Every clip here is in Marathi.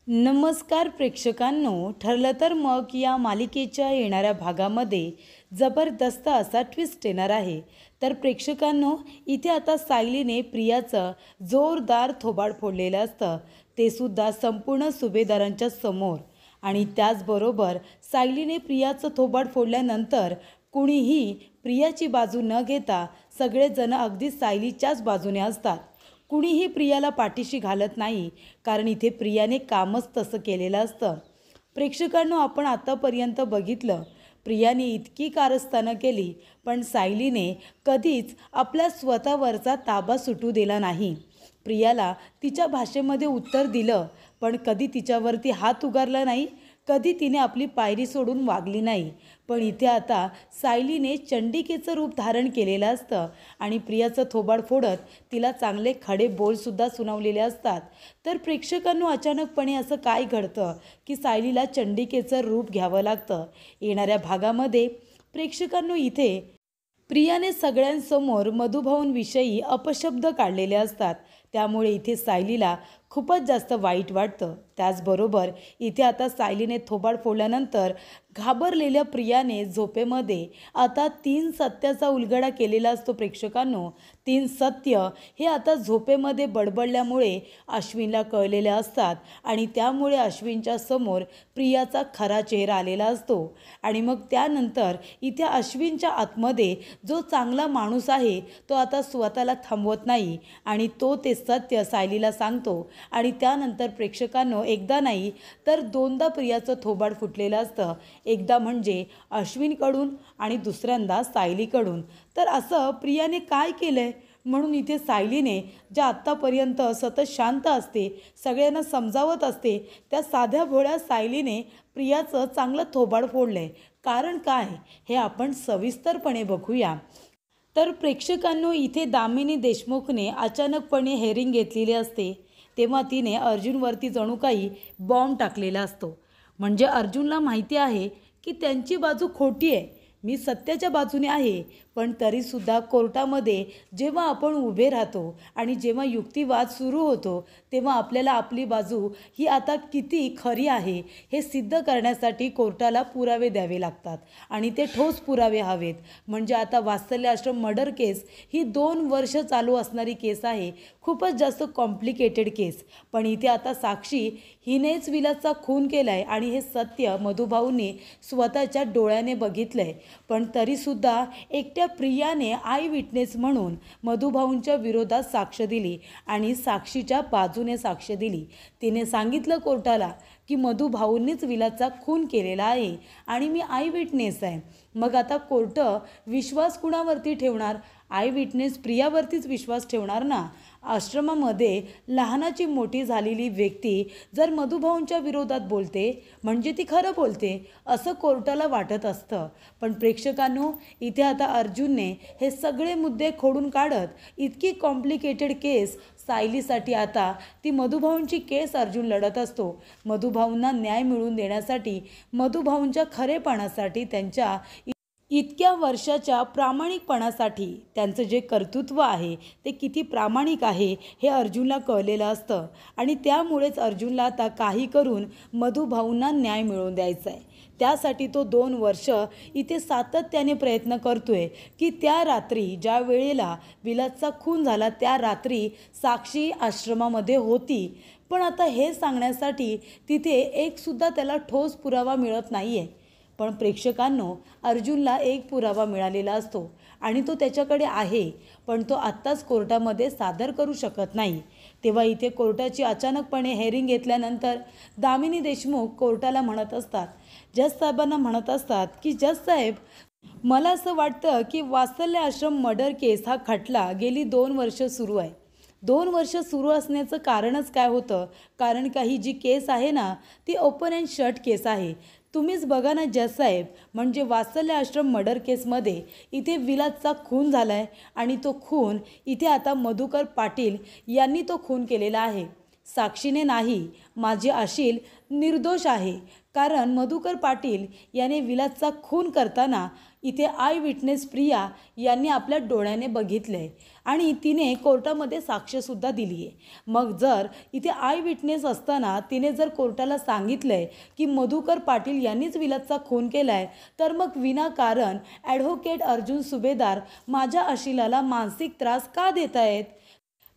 नमस्कार प्रेक्षकांनो, ठरलं तर मग या मालिकेच्या येणाऱ्या भागामध्ये जबरदस्त असा ट्विस्ट येणार आहे. तर प्रेक्षकांनो, इथे आता सायलीने प्रियाचं जोरदार थोबाड फोडलेलं असतं, ते सुद्धा संपूर्ण सुभेदारांच्या समोर. आणि त्याचबरोबर सायलीने प्रियाचं थोबाड फोडल्यानंतर कुणीही प्रियाची बाजू न घेता सगळेजण अगदी सायलीच्याच बाजूने असतात. कुणीही प्रियाला पाठीशी घालत नाही, कारण इथे प्रियाने कामच तसं केलेलं असतं. प्रेक्षकांनो, आपण आतापर्यंत बघितलं, प्रियाने इतकी कारस्थानं केली, पण सायलीने कधीच आपल्या स्वतःवरचा ताबा सुटू दिला नाही. प्रियाला तिच्या भाषेमध्ये उत्तर दिलं, पण कधी तिच्यावरती हात उगारला नाही, कधी तिने आपली पायरी सोडून वागली नाही. पण इथे आता सायलीने चंडिकेचं रूप धारण केलेलं असतं आणि प्रियाचं थोबाड फोडत तिला चांगले खडे बोलसुद्धा सुनावलेले असतात. तर प्रेक्षकांनो, अचानकपणे असं काय घडतं की सायलीला चंडिकेचं रूप घ्यावं लागतं. येणाऱ्या भागामध्ये प्रेक्षकांनो, इथे प्रियाने सगळ्यांसमोर मधुभाऊंविषयी अपशब्द काढलेले असतात. त्यामुळे इथे सायलीला खूपच जास्त वाईट वाटतं. त्याचबरोबर इथे आता सायलीने थोबाड फोडल्यानंतर घाबरलेल्या प्रियाने झोपेमध्ये आता 3 सत्याचा उलगडा केलेला असतो. प्रेक्षकांनो, 3 सत्य हे आता झोपेमध्ये बडबडल्यामुळे अश्विनला कळलेले असतात आणि त्यामुळे अश्विनच्या समोर प्रियाचा खरा चेहरा आलेला असतो. आणि मग त्यानंतर इथे अश्विनच्या आतमध्ये जो चांगला माणूस आहे तो आता स्वतःला थांबवत नाही आणि तो ते सत्य सायलीला सांगतो. आणि त्यानंतर प्रेक्षकांनो, एकदा नाही तर दोनदा प्रियाचं थोबाड फुटलेलं असतं. एकदा म्हणजे अश्विनकडून आणि दुसऱ्यांदा सायलीकडून. तर असं प्रियाने काय केलंय? म्हणून इथे सायलीने ज्या आत्तापर्यंत सतत शांत असते, सगळ्यांना समजावत असते, त्या साध्या भोळ्या सायलीने प्रियाचं चांगलं थोबाड फोडलंय. कारण काय हे आपण सविस्तरपणे बघूया. तर प्रेक्षकांनो, इथे दामिनी देशमुखने अचानकपणे हेअरिंग घेतलेली असते, तेव्हा तिने अर्जुनवरती जणू काही बॉम्ब टाकलेला असतो. म्हणजे अर्जुनला माहिती आहे की त्यांची बाजू खोटी आहे, मी सत्याच्या बाजूने आहे. पण तरीसुद्धा कोर्टामध्ये जेव्हा आपण उभे राहतो आणि जेव्हा युक्तिवाद सुरू होतो, तेव्हा आपल्याला आपली बाजू ही आता किती खरी आहे हे सिद्ध करण्यासाठी कोर्टाला पुरावे द्यावे लागतात आणि ते ठोस पुरावे हवेत. म्हणजे आता वात्सल्य आश्रम मर्डर केस ही 2 वर्ष चालू असणारी केस आहे, खूपच जास्त कॉम्प्लिकेटेड केस. पण इथे आता साक्षी हिनेच विलासचा खून केला आहे आणि हे सत्य मधुभाऊंनी स्वतःच्या डोळ्याने बघितलं आहे. पण तरीसुद्धा एकट्या प्रियाने आय विटनेस म्हणून मधुभाऊंच्या विरोधात साक्ष दिली आणि साक्षीच्या बाजूने साक्ष दिली. तिने सांगितलं कोर्टाला की मधुभाऊंनीच विलासचा खून केलेला आहे आणि मी आय विटनेस आहे. मग आता कोर्ट विश्वास कुणावरती ठेवणार? आय विटनेस प्रियावरतीच विश्वास ठेवणार ना. आश्रमामध्ये लहानाची मोठी झालेली व्यक्ती जर मधुभाऊंच्या विरोधात बोलते म्हणजे ती खरं बोलते असं कोर्टाला वाटत असतं. पण प्रेक्षकांनो, इथे आता अर्जुनने हे सगळे मुद्दे खोडून काढत इतकी कॉम्प्लिकेटेड केस सायलीसाठी आता ती मधुभाऊंची केस अर्जुन लढत असतो. मधुभाऊंना न्याय मिळवून देण्यासाठी, मधुभाऊंच्या खरेपणासाठी, त्यांच्या इतक्या वर्षाच्या प्रामाणिकपणासाठी, त्यांचं जे कर्तृत्व आहे ते किती प्रामाणिक आहे हे अर्जुनला कळलेलं असतं. आणि त्यामुळेच अर्जुनला आता काही करून मधुभाऊंना न्याय मिळवून द्यायचा आहे. त्यासाठी तो 2 वर्ष इथे सातत्याने प्रयत्न करतोय की त्या रात्री ज्या वेळेला विलासचा खून झाला त्या रात्री साक्षी आश्रमामध्ये होती. पण आता हे सांगण्यासाठी तिथे एकसुद्धा त्याला ठोस पुरावा मिळत नाही आहे. पण प्रेक्षकांनो, अर्जुनला एक पुरावा मिळालेला असतो आणि तो त्याच्याकडे आहे, पण तो आत्ताच कोर्टामध्ये सादर करू शकत नाही. तेव्हा इथे कोर्टाची अचानकपणे हेअरिंग घेतल्यानंतर दामिनी देशमुख कोर्टाला म्हणत असतात, जज साहेबांना म्हणत असतात की जज साहेब, मला असं वाटतं की वात्सल्य आश्रम मर्डर केस हा खटला गेली 2 वर्ष सुरू आहे. 2 वर्ष सुरू असण्याचं कारणच काय होतं? कारण का ही जी केस आहे ना, ती ओपन अँड शट केस आहे. तुम्हीच बघा ना जज साहेब, म्हणजे वात्सल्य आश्रम मर्डर केसमध्ये इथे विलासचा खून झाला आहे आणि तो खून इथे आता मधुकर पाटील यांनी तो खून केलेला आहे. साक्षीने नाही. माझी अशील निर्दोष आहे. कारण मधुकर पाटील याने विलासचा खून करताना इथे आय विटनेस प्रिया यांनी आपल्या डोळ्याने बघितले आणि तिने कोर्टामध्ये साक्षीसुद्धा दिली आहे। मग जर इथे आय विटनेस असताना तिने जर कोर्टाला सांगितलंय की मधुकर पाटील यांनीच विलासचा खून केलाय, तर मग विनाकारण ॲडव्होकेट अर्जुन सुभेदार माझ्या अशिलाला मानसिक त्रास का देत आहेत?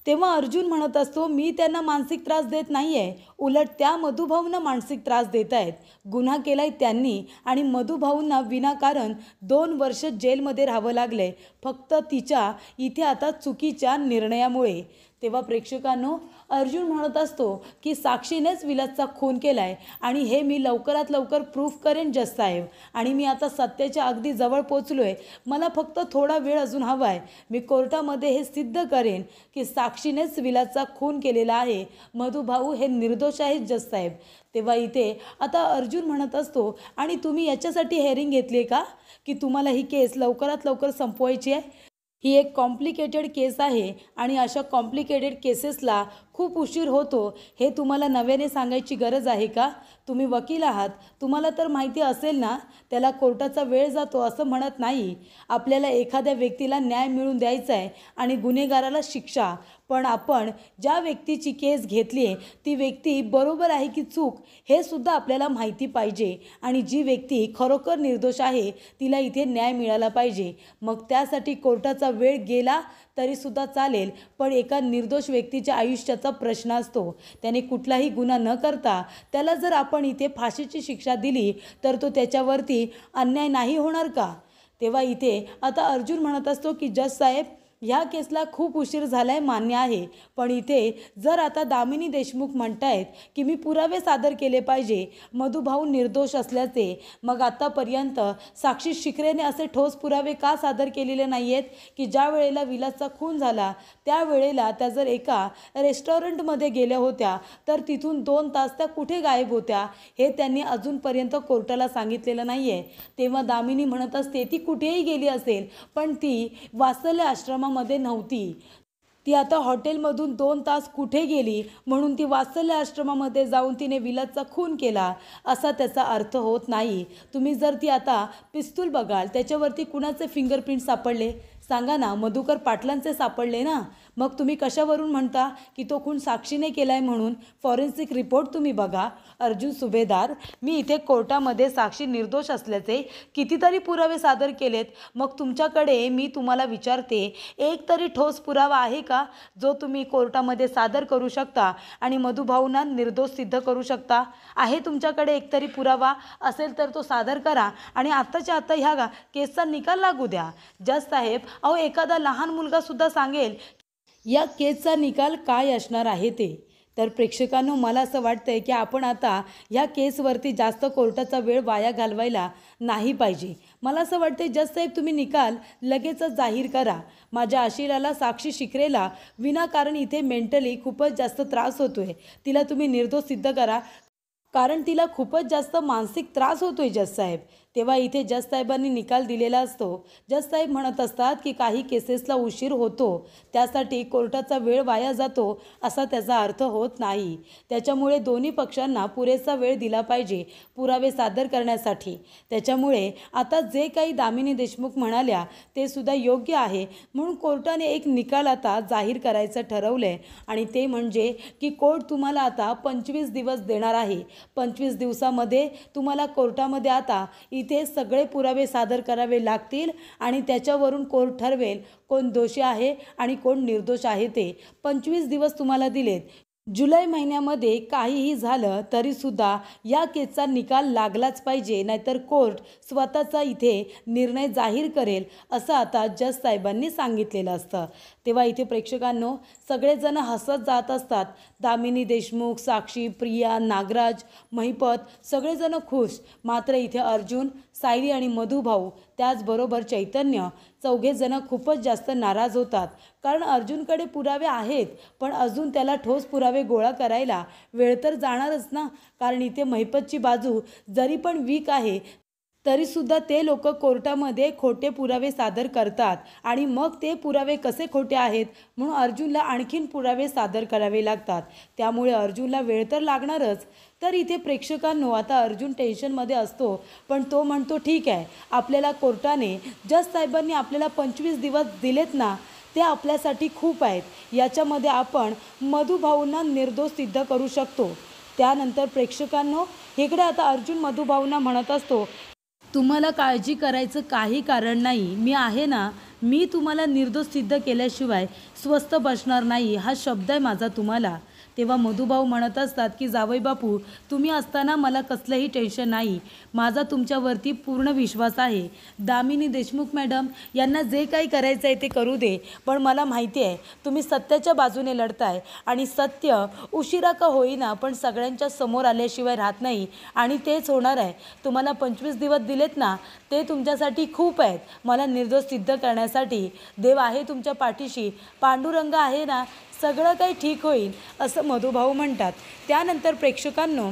तेव्हा अर्जुन म्हणत असतो, मी त्यांना मानसिक त्रास देत नाही आहे, उलट त्या मधुभाऊंना मानसिक त्रास देत आहेत। गुन्हा केलाय त्यांनी आणि मधुभाऊंना विनाकारण 2 वर्ष जेलमध्ये राहावं लागले फक्त तिच्या इथे आता चुकीच्या निर्णयामुळे। तेव्हा प्रेक्षकांनो, अर्जुन म्हणत असतो की साक्षीनेच विलासचा खून केलाय आणि हे मी लवकरात लवकर प्रूफ करेन जज साहेब, आणि मी आता सत्याच्या अगदी जवळ पोचलोय, मला फक्त थोडा वेळ अजून हवा आहे। मी कोर्टामध्ये हे सिद्ध करेन की साक्षीनेच विलासचा खून केलेला आहे, मधुभाऊ हे निर्दोष आहेत जज साहेब। तेव्हा इथे आता अर्जुन म्हणत असतो, आणि तुम्ही याच्यासाठी हेअरिंग घेतली का की तुम्हाला ही केस लवकरात लवकर संपवायची आहे? ही एक कॉम्प्लिकेटेड केस आहे आणि अशा कॉम्प्लिकेटेड केसेसला खूप उशीर होतो हे तुम्हाला नव्याने सांगायची गरज आहे का? तुम्ही वकील आहात, तुम्हाला तर माहिती असेल ना, त्याला कोर्टाचा वेळ जातो असं म्हणत नाही। आपल्याला एखाद्या व्यक्तीला न्याय मिळवून द्यायचा आहे आणि गुन्हेगाराला शिक्षा, पण आपण ज्या व्यक्तीची केस घेतली आहे ती व्यक्ती बरोबर आहे की चूक हे सुद्धा आपल्याला माहिती पाहिजे, आणि जी व्यक्ती खरोखर निर्दोष आहे तिला इथे न्याय मिळाला पाहिजे। मग त्यासाठी कोर्टाचा वेळ गेला तरीसुद्धा चालेल, पण एका निर्दोष व्यक्तीच्या आयुष्याचा प्रश्न असतो। त्याने कुठलाही गुन्हा न करता त्याला जर आपण इथे फाशीची शिक्षा दिली तर तो त्याच्यावरती अन्याय नाही होणार का? तेव्हा इथे आता अर्जुन म्हणत असतो की जज साहेब, ह्या केसला खूप उशीर झालाय मान्य आहे, पण इथे जर आता दामिनी देशमुख म्हणतायत की मी पुरावे सादर केले पाहिजे मधुभाऊ निर्दोष असल्याचे, मग आतापर्यंत साक्षी शिकरेने असे ठोस पुरावे का सादर केलेले नाही आहेत की ज्या वेळेला विलासचा खून झाला त्यावेळेला त्या जर एका रेस्टॉरंटमध्ये गेल्या होत्या तर तिथून 2 तास त्या कुठे गायब होत्या हे त्यांनी अजूनपर्यंत कोर्टाला सांगितलेलं नाही आहे। तेव्हा दामिनी म्हणत असते ती कुठेही गेली असेल, पण ती वात्सल्य आश्रमामध्ये नव्हती। ती आता हॉटेलमधून 2 तास कुठे गेली म्हणून ती वात्सल्य आश्रमामध्ये जाऊन तिने विलासचा खून केला असा त्याचा अर्थ होत नाही। तुम्ही जर ती आता पिस्तूल बघाल त्याच्यावरती कुणाचे फिंगरप्रिंट सापडले सांगा ना? मधुकर पाटलांचे सापडले ना, मग तुम्ही कशावरून म्हणता की तो खून साक्षीने केलाय म्हणून? फॉरेन्सिक रिपोर्ट तुम्ही बघा। अर्जुन सुभेदार, मी इथे कोर्टामध्ये साक्षी निर्दोष असल्याचे कितीतरी पुरावे सादर केलेत, मग तुमच्याकडे मी तुम्हाला विचारते, एक तरी ठोस पुरावा आहे का जो तुम्ही कोर्टामध्ये सादर करू शकता आणि मधुभाऊंना निर्दोष सिद्ध करू शकता? आहे तुमच्याकडे एक तरी पुरावा? असेल तर तो सादर करा आणि आत्ताच्या आत्ता ह्या केसचा निकाल लागू द्या। जज साहेब, अहो एखादा लहान मुलगा सुद्धा सांगेल या केसचा निकाल काय असणार आहे ते। तर प्रेक्षकांनो, मला असं वाटतंय की आपण आता या केसवरती जास्त कोर्टाचा वेळ वाया घालवायला नाही पाहिजे। मला असं वाटतंय जज साहेब, तुम्ही निकाल लगेचच जाहीर करा। माझ्या आशिलाला साक्षी शिकरेला विनाकारण इथे मेंटली खूपच जास्त त्रास होतोय, तिला तुम्ही निर्दोष सिद्ध करा, कारण तिला खूपच जास्त मानसिक त्रास होतोय जज साहेब। तेव्हा इथे जज साहेबांनी निकाल दिलेला असतो। जज साहेब म्हणत असतात की काही केसेसला उशीर होतो त्यासाठी कोर्टाचा वेळ वाया जातो असा त्याचा अर्थ होत नाही। त्याच्यामुळे दोन्ही पक्षांना पुरेसा वेळ दिला पाहिजे पुरावे सादर करण्यासाठी। त्याच्यामुळे आता जे काही दामिनी देशमुख म्हणाल्या ते सुद्धा योग्य आहे, म्हणून कोर्टाने एक निकाल आता जाहीर करायचं ठरवलंय, आणि ते म्हणजे की कोर्ट तुम्हाला आता 25 दिवस देणार आहे। 25 दिवसामध्ये तुम्हाला कोर्टामध्ये आता इथे सगळे पुरावे सादर करावे लागतील आणि त्याच्यावरून कोर्ट ठरवेल कोण दोषी आहे आणि कोण निर्दोष आहे ते। 25 दिवस तुम्हाला दिलेत। जुलै महिन्यामध्ये काहीही झालं तरीसुद्धा या केसचा निकाल लागलाच पाहिजे, नाहीतर कोर्ट स्वतःचा इथे निर्णय जाहीर करेल असं आता जज साहेबांनी सांगितलेलं असतं। तेव्हा इथे प्रेक्षकांनो, सगळेजण हसत जात असतात। दामिनी देशमुख, साक्षी, प्रिया, नागराज, महिपत सगळेजण खुश, मात्र इथे अर्जुन, सायली आणि मधुभाऊ त्याचबरोबर चैतन्य चौघेजण खूपच जास्त नाराज होतात, कारण अर्जुनकडे पुरावे आहेत पण अजून त्याला ठोस पुरावे गोळा करायला वेळ तर जाणारच ना, कारण इथे महिपतची बाजू जरी पण वीक आहे तरीसुद्धा ते लोक कोर्टामध्ये खोटे पुरावे सादर करतात आणि मग ते पुरावे कसे खोटे आहेत म्हणून अर्जुनला आणखीन पुरावे सादर करावे लागतात. त्यामुळे अर्जुनला वेळ तर लागणारच. तर इथे प्रेक्षकांनो, आता अर्जुन टेन्शनमध्ये असतो, पण तो म्हणतो ठीक आहे, आपल्याला कोर्टाने जज साहेबांनी आपल्याला 25 दिवस दिलेत ना, ते आपल्यासाठी खूप आहेत. याच्यामध्ये आपण मधुभाऊंना निर्दोष सिद्ध करू शकतो. त्यानंतर प्रेक्षकांनो, इकडे आता अर्जुन मधुभाऊंना म्हणत असतो, तुम्हाला काळजी करायचं काही कारण नाही, मी आहे ना, मी तुम्हाला निर्दोष सिद्ध केल्याशिवाय स्वस्थ बसणार नाही, हा शब्द आहे माझा तुम्हाला. तेव्हा मधुभाऊ म्हणत असतात की जावई बापू, तुम्ही असताना मला कसलंही टेन्शन नाही, माझा तुमच्यावरती पूर्ण विश्वास आहे. दामिनी देशमुख मॅडम यांना जे काही करायचं आहे ते करू दे, पण मला माहिती आहे तुम्ही सत्याच्या बाजूने लढताय आणि सत्य उशिरा का होईना पण सगळ्यांच्या समोर आल्याशिवाय राहत नाही आणि तेच होणार आहे. तुम्हाला 25 दिवस दिलेत ना, ते तुमच्यासाठी खूप आहेत. मला निर्दोष सिद्ध करण्यासाठी देव आहे तुमच्या पाठीशी, पांडुरंग आहे ना, सगळं काही ठीक होईल असं मधुभाऊ म्हणतात. त्यानंतर प्रेक्षकांनो,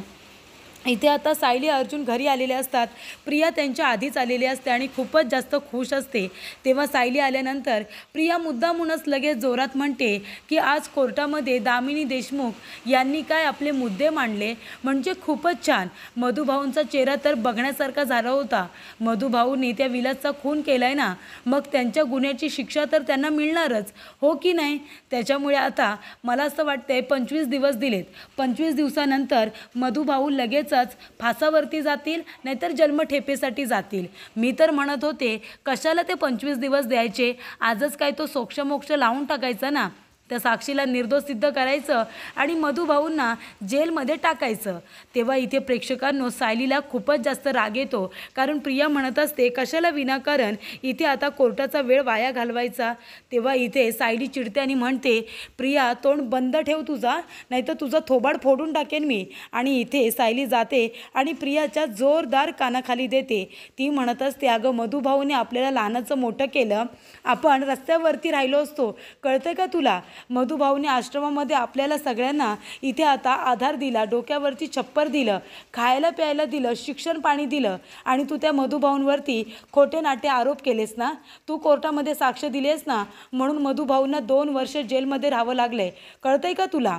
इथे आता सायली अर्जुन घरी आलेले असतात. प्रिया त्यांच्या आधीच आलेली असते आणि खूपच जास्त खुश असते. तेव्हा सायली आल्यानंतर प्रिया मुद्दामूनच लगेच जोरात म्हणते की आज कोर्टामध्ये दामिनी देशमुख यांनी काय आपले मुद्दे मांडले, म्हणजे खूपच छान. मधुभाऊंचा चेहरा तर बघण्यासारखा झाला होता. मधुभाऊंनी त्या विलासचा खून केलाय ना, मग त्यांच्या गुन्ह्याची शिक्षा तर त्यांना मिळणारच, हो की नाही. त्याच्यामुळे आता मला असं वाटतंय 25 दिवस दिलेत. 25 दिवसानंतर मधुभाऊ लगेच फासावरती जातील, नाहीतर जन्मठेपेसाठी जातील. मी तर म्हणत होते कशाला ते 25 दिवस द्यायचे, आजच काय तो सोक्षमोक्ष लावून टाकायचा ना, त्या साक्षीला निर्दोष सिद्ध करायचं आणि मधुभाऊंना जेलमध्ये टाकायचं. तेव्हा इथे प्रेक्षकांनो, सायलीला खूपच जास्त राग येतो, कारण प्रिया म्हणत असते कशाला विनाकारण इथे आता कोर्टाचा वेळ वाया घालवायचा. तेव्हा इथे सायली चिडते आणि म्हणते, प्रिया तोंड बंद ठेव तुझा, नाहीतर तुझं थोबाड फोडून टाकेन मी. आणि इथे सायली जाते आणि प्रियाच्या जोरदार कानाखाली देते. ती म्हणत असते, अगं मधुभाऊने आपल्याला लहानाचं मोठं केलं, आपण रस्त्यावरती राहिलो असतो, कळतंय का तुला. मधुभाऊने आश्रमामध्ये आपल्याला सगळ्यांना इथे आता आधार दिला, डोक्यावरती छप्पर दिलं, खायला प्यायला दिलं, शिक्षण पाणी दिलं, आणि तू त्या मधुभाऊंवरती खोटे नाटे आरोप केलेस ना, तू कोर्टामध्ये साक्ष दिलीस ना, म्हणून मधुभाऊंना 2 वर्ष जेलमध्ये राहावं लागलंय, कळतंय का तुला.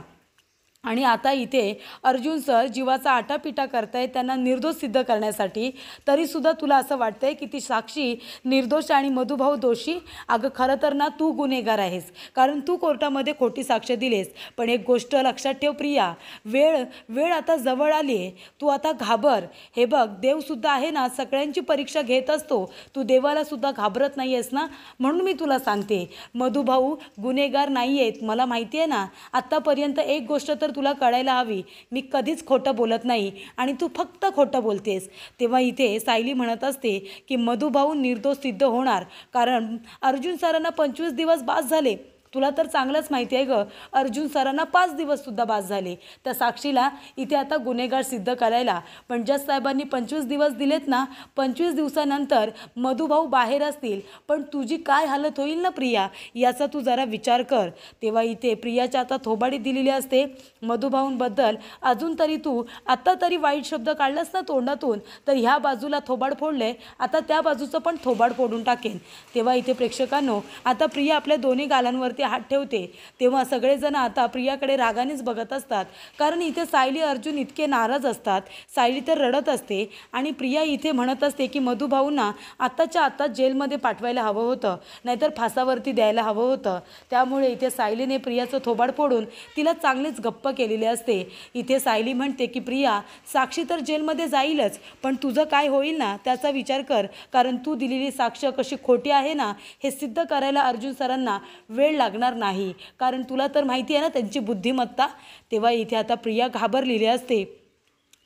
आणि आता इथे अर्जुन सर जीवाचा आटापिटा करतायत त्यांना निर्दोष सिद्ध करण्यासाठी. तरीसुद्धा तुला असं वाटतंय की ती साक्षी निर्दोष आणि मधुभाऊ दोषी. अगं खरं तर ना तू गुन्हेगार आहेस, कारण तू कोर्टामध्ये खोटी साक्ष दिलेस. पण एक गोष्ट लक्षात ठेव प्रिया, वेळ आता जवळ आली आहे, तू आता घाबर. हे बघ, देवसुद्धा आहे ना, सगळ्यांची परीक्षा घेत असतो, तू देवाला सुद्धा घाबरत नाही आहेस ना, म्हणून मी तुला सांगते मधुभाऊ गुन्हेगार नाही आहेत. मला माहिती आहे ना, आत्तापर्यंत एक गोष्ट तर तुला कळायला हवी, मी कधीच खोटं बोलत नाही आणि तू फक्त खोटं बोलतेस. तेव्हा इथे सायली म्हणत असते की मधुभाऊ निर्दोष सिद्ध होणार, कारण अर्जुन सरांना 25 दिवस बास झाले. तुला तर चांगलंच माहिती आहे गं, अर्जुन सरांना 5 दिवससुद्धा बास झाले त्या साक्षीला इथे आता गुन्हेगार सिद्ध करायला. पण जज साहेबांनी 25 दिवस दिलेत ना, 25 दिवसानंतर मधुभाऊ बाहेर असतील, पण तुझी काय हालत होईल ना प्रिया, याचा तू जरा विचार कर. तेव्हा इथे प्रियाच्या आता थोबाडी दिलेली असते मधुभाऊंबद्दल. अजून तरी तू आत्ता तरी वाईट शब्द काढलास ना तोंडातून, तर ह्या बाजूला थोबाड फोडले, आता त्या बाजूचं पण थोबाड फोडून टाकेन. तेव्हा इथे प्रेक्षकांनो, आता प्रिया आपल्या दोन्ही गालांवरती हात ठेवते. तेव्हा सगळेजण आता प्रियाकडे रागानेच बघत असतात, कारण इथे सायली अर्जुन इतके नाराज असतात. सायली तर रडत असते आणि प्रिया इथे म्हणत असते की मधुभाऊंना आत्ताच्या आत्ता जेलमध्ये पाठवायला हवं होतं, नाहीतर फासावरती द्यायला हवं होतं. त्यामुळे इथे सायलीने प्रियाचं थोबाड फोडून तिला चांगलीच गप्प केलेली असते. इथे सायली म्हणते की प्रिया, साक्षी तर जेलमध्ये जाईलच, पण तुझं काय होईल ना त्याचा विचार कर, कारण तू दिलेली साक्ष कशी खोटी आहे ना, हे सिद्ध करायला अर्जुन सरांना वेळ लागणार नाही, कारण तुला तर माहिती आहे ना त्यांची बुद्धिमत्ता. तेव्हा इथे आता प्रिया घाबरलेली असते.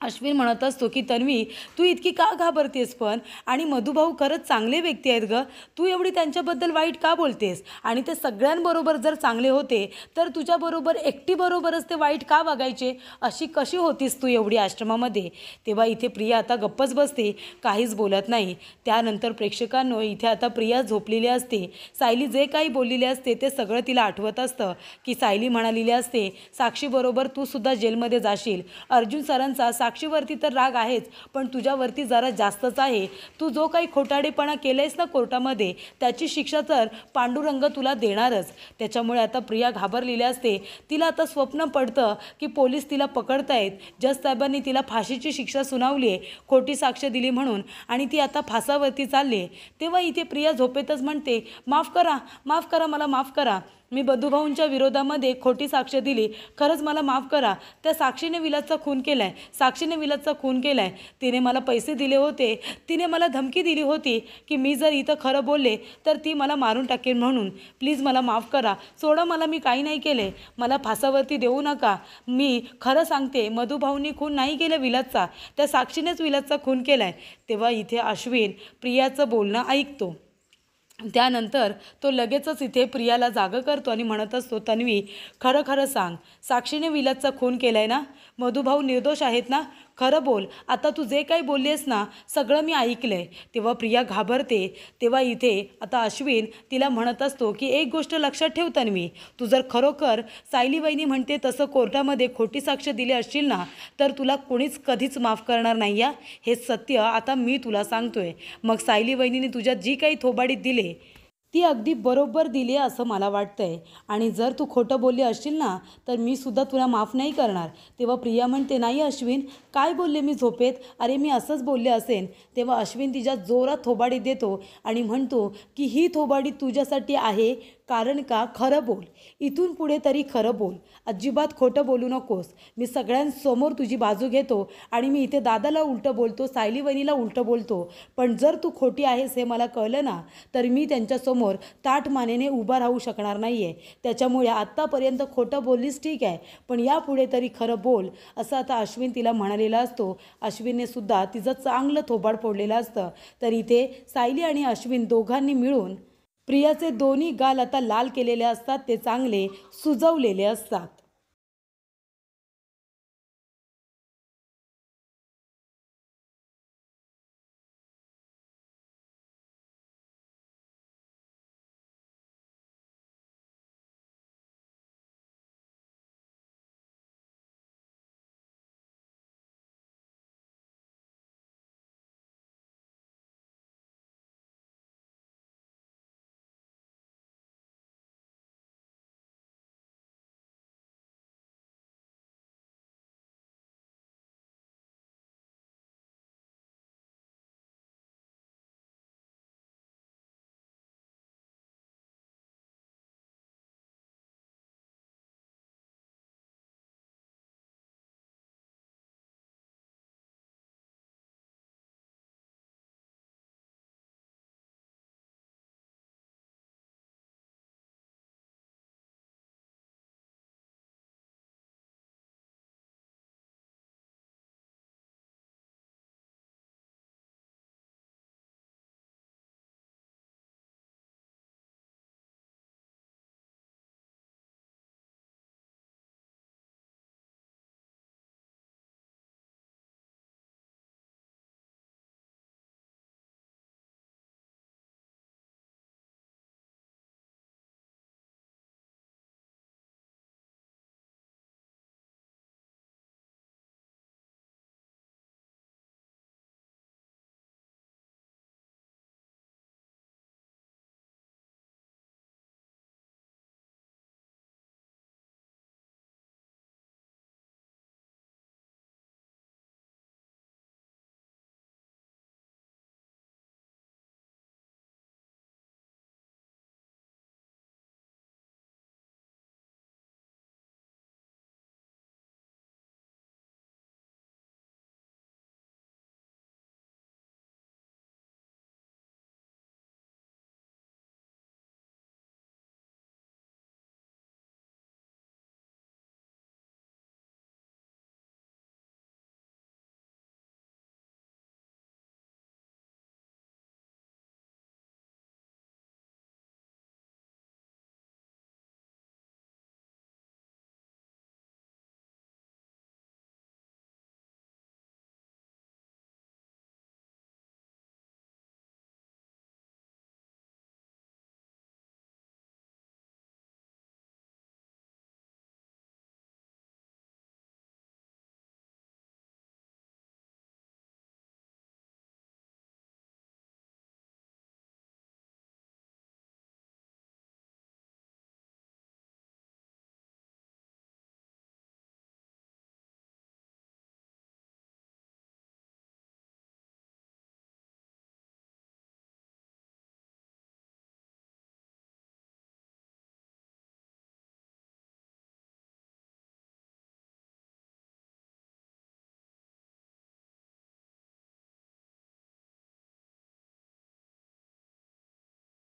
अश्विन म्हणत असतो की तन्वी, तू इतकी का घाबरतेस पण, आणि मधुभाऊ खरंच चांगले व्यक्ती आहेत गं, तू एवढी त्यांच्याबद्दल वाईट का बोलतेस, आणि ते सगळ्यांबरोबर जर चांगले होते तर तुझ्याबरोबर एकटीबरोबरच ते वाईट का वागायचे, अशी कशी होतीस तू एवढी आश्रमामध्ये. तेव्हा इथे प्रिया आता गप्पच बसते, काहीच बोलत नाही. त्यानंतर प्रेक्षकांनो, इथे आता प्रिया झोपलेली असते. सायली जे काही बोललेले असते ते सगळं तिला आठवत असतं, की सायली म्हणालेली असते साक्षीबरोबर तू सुद्धा जेलमध्ये जाशील. अर्जुन सरांचा साक्षीवरती तर राग आहेच, पण तुझ्यावरती जरा जास्तच आहे. तू जो काही खोटाडेपणा केलंयस ना कोर्टामध्ये, त्याची शिक्षा तर पांडुरंग तुला देणारच. त्याच्यामुळे आता प्रिया घाबरलेली असते. तिला आता स्वप्न पडतं की पोलीस तिला पकडतायत. जज साहेबांनी तिला फाशीची शिक्षा सुनावली आहे खोटी साक्ष दिली म्हणून, आणि ती आता फासावरती चालली आहे. तेव्हा इथे प्रिया झोपेतच म्हणते, माफ करा, माफ करा, मला माफ करा. मी बधूभाऊंच्या विरोधामध्ये खोटी साक्ष दिली, खरंच मला माफ करा. त्या साक्षीने विलासचा खून केला आहे, साक्षीने विलासचा खून केला आहे. तिने मला पैसे दिले होते, तिने मला धमकी दिली होती की मी जर इथं खरं बोलले तर ती मला मारून टाकेल म्हणून. प्लीज मला माफ करा, सोडा मला, मी काही नाही केले, मला फासावरती देऊ नका. मी खरं सांगते, मधुभाऊंनी खून नाही केला विलासचा, त्या साक्षीनेच विलासचा खून केला आहे. तेव्हा इथे अश्विन प्रियाचं बोलणं ऐकतो. त्यानंतर तो लगेचच इथे प्रियाला जागं करतो आणि म्हणत असतो, तन्वी, खरं खरं सांग, साक्षीने विलासचा खून केला आहे ना? मधुभाऊ निर्दोष आहेत ना? खरं बोल, आता तू जे काही बोलली आहेस ना, सगळं मी ऐकलं आहे. तेव्हा प्रिया घाबरते. तेव्हा इथे आता अश्विन तिला म्हणत असतो की एक गोष्ट लक्षात ठेव तन्वी, तू जर खरोखर सायली वहिनी म्हणते तसं कोर्टामध्ये खोटी साक्ष दिली असशील ना, तर तुला कोणीच कधीच माफ करणार नाही या. हे सत्य आता मी तुला सांगतोय. मग सायली वहिनीने तुझ्यात जी काही थोबाडीत दिली ती अगदी बरोबर दिली आहे असं मला वाटतंय, आणि जर तू खोटं बोलली असशील ना, तर मी सुद्धा तुला माफ नाही करणार. तेव्हा प्रिया म्हणते, नाही अश्विन, काय बोलले मी झोपेत? अरे मी असंच बोलले असेन. तेव्हा अश्विन तिच्या जोरात थोबाडी देतो आणि म्हणतो की ही थोबाडी तुझ्यासाठी आहे, कारण का, खरं बोल, इथून पुढे तरी खरं बोल, अजिबात खोटं बोलू नकोस. मी सगळ्यांसमोर तुझी बाजू घेतो आणि मी इथे दादाला उलटं बोलतो, सायली वहिनीला उलटं बोलतो, पण जर तू खोटी आहेस हे मला कळलं ना, तर मी त्यांच्यासमोर ताठ मानेने उभा राहू शकणार नाही आहे. त्याच्यामुळे आत्तापर्यंत खोटं बोललीस ठीक आहे, पण यापुढे तरी खरं बोल, असं आता अश्विन तिला म्हणालेला असतो. अश्विनने सुद्धा तिचं चांगलं थोबाड फोडलेलं असतं. तर इथे सायली आणि अश्विन दोघांनी मिळून प्रियाचे दोन्ही गाल आता लाल केलेले असतात, ते चांगले सुजवलेले असतात.